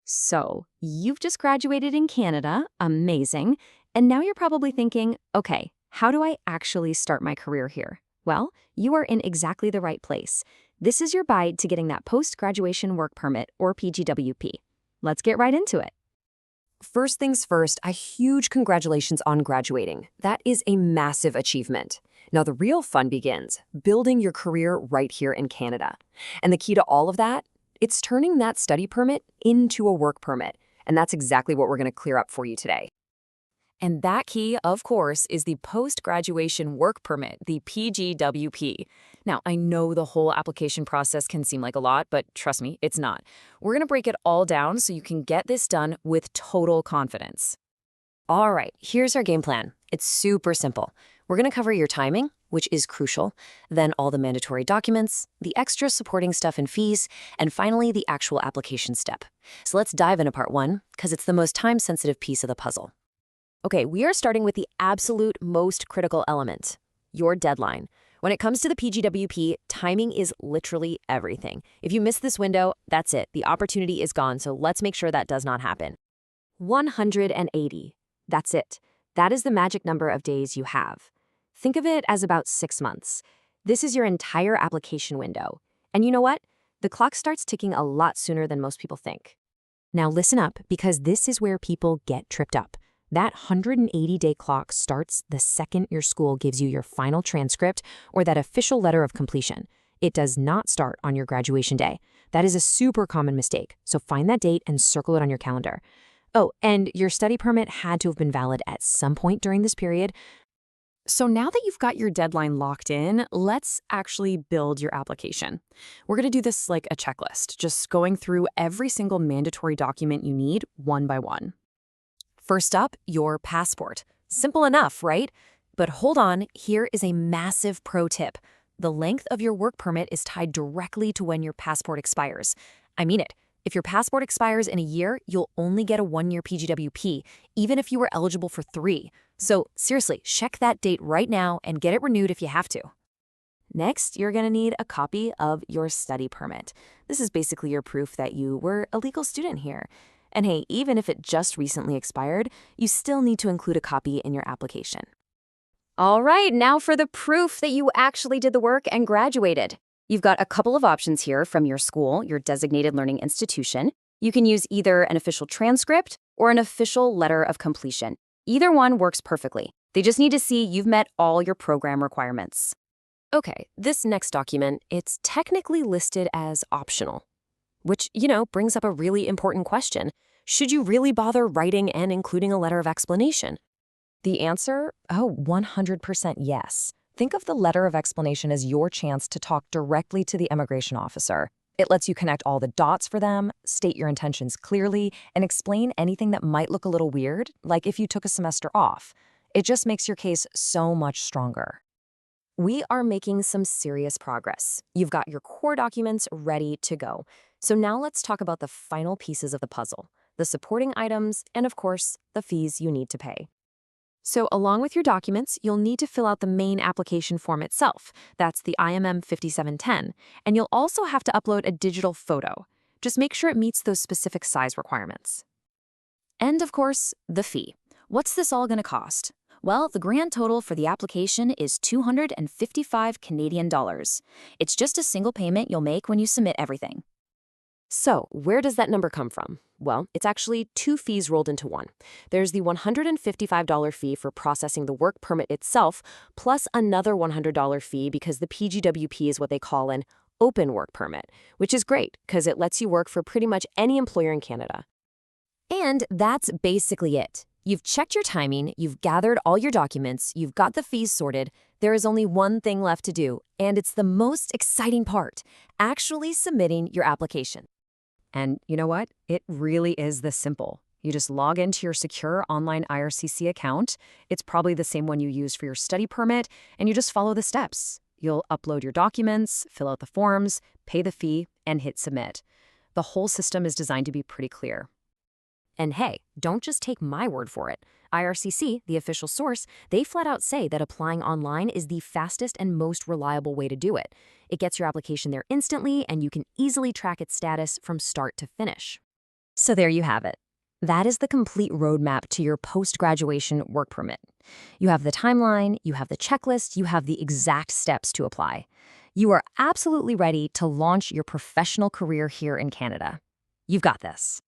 So, you've just graduated in Canada, amazing, and now you're probably thinking, okay, how do I actually start my career here? Well, you are in exactly the right place. This is your guide to getting that post-graduation work permit, or PGWP. Let's get right into it. First things first, a huge congratulations on graduating. That is a massive achievement. Now, the real fun begins, building your career right here in Canada. And the key to all of that, it's turning that study permit into a work permit. And that's exactly what we're going to clear up for you today. And that key, of course, is the post-graduation work permit, the PGWP. Now, I know the whole application process can seem like a lot, but trust me, it's not. We're going to break it all down so you can get this done with total confidence. All right, here's our game plan. It's super simple. We're going to cover your timing, which is crucial, then all the mandatory documents, the extra supporting stuff and fees, and finally the actual application step. So let's dive into part one, because it's the most time-sensitive piece of the puzzle. Okay, we are starting with the absolute most critical element, your deadline. When it comes to the PGWP, timing is literally everything. If you miss this window, that's it. The opportunity is gone, so let's make sure that does not happen. 180. That's it. That is the magic number of days you have. Think of it as about 6 months. This is your entire application window. And you know what? The clock starts ticking a lot sooner than most people think. Now listen up, because this is where people get tripped up. That 180-day clock starts the second your school gives you your final transcript or that official letter of completion. It does not start on your graduation day. That is a super common mistake, so find that date and circle it on your calendar. Oh, and your study permit had to have been valid at some point during this period. So now that you've got your deadline locked in, let's actually build your application. We're going to do this like a checklist, just going through every single mandatory document you need one by one. First up, your passport. Simple enough, right? But hold on, here is a massive pro tip. The length of your work permit is tied directly to when your passport expires. I mean it. If your passport expires in a year, you'll only get a 1-year PGWP, even if you were eligible for 3. So seriously, check that date right now and get it renewed if you have to. Next, you're going to need a copy of your study permit. This is basically your proof that you were a legal student here. And hey, even if it just recently expired, you still need to include a copy in your application. All right, now for the proof that you actually did the work and graduated. You've got a couple of options here from your school, your designated learning institution. You can use either an official transcript or an official letter of completion. Either one works perfectly. They just need to see you've met all your program requirements. Okay, this next document, it's technically listed as optional, which, brings up a really important question. Should you really bother writing and including a letter of explanation? The answer? 100% yes. Think of the letter of explanation as your chance to talk directly to the immigration officer. It lets you connect all the dots for them, state your intentions clearly, and explain anything that might look a little weird, like if you took a semester off. It just makes your case so much stronger. We are making some serious progress. You've got your core documents ready to go. So now let's talk about the final pieces of the puzzle, the supporting items, and of course, the fees you need to pay. So along with your documents, you'll need to fill out the main application form itself. That's the IMM 5710. And you'll also have to upload a digital photo. Just make sure it meets those specific size requirements. And of course, the fee. What's this all going to cost? Well, the grand total for the application is 255 Canadian dollars. It's just a single payment you'll make when you submit everything. So, where does that number come from? Well, it's actually 2 fees rolled into one. There's the $155 fee for processing the work permit itself, plus another $100 fee because the PGWP is what they call an open work permit, which is great because it lets you work for pretty much any employer in Canada. And that's basically it. You've checked your timing, you've gathered all your documents, you've got the fees sorted. There is only one thing left to do, and it's the most exciting part, actually submitting your application. And you know what? It really is this simple. You just log into your secure online IRCC account. It's probably the same one you use for your study permit, and you just follow the steps. You'll upload your documents, fill out the forms, pay the fee, and hit submit. The whole system is designed to be pretty clear. And hey, don't just take my word for it. IRCC, the official source, they flat out say that applying online is the fastest and most reliable way to do it. It gets your application there instantly, and you can easily track its status from start to finish. So there you have it. That is the complete roadmap to your post-graduation work permit. You have the timeline, you have the checklist, you have the exact steps to apply. You are absolutely ready to launch your professional career here in Canada. You've got this.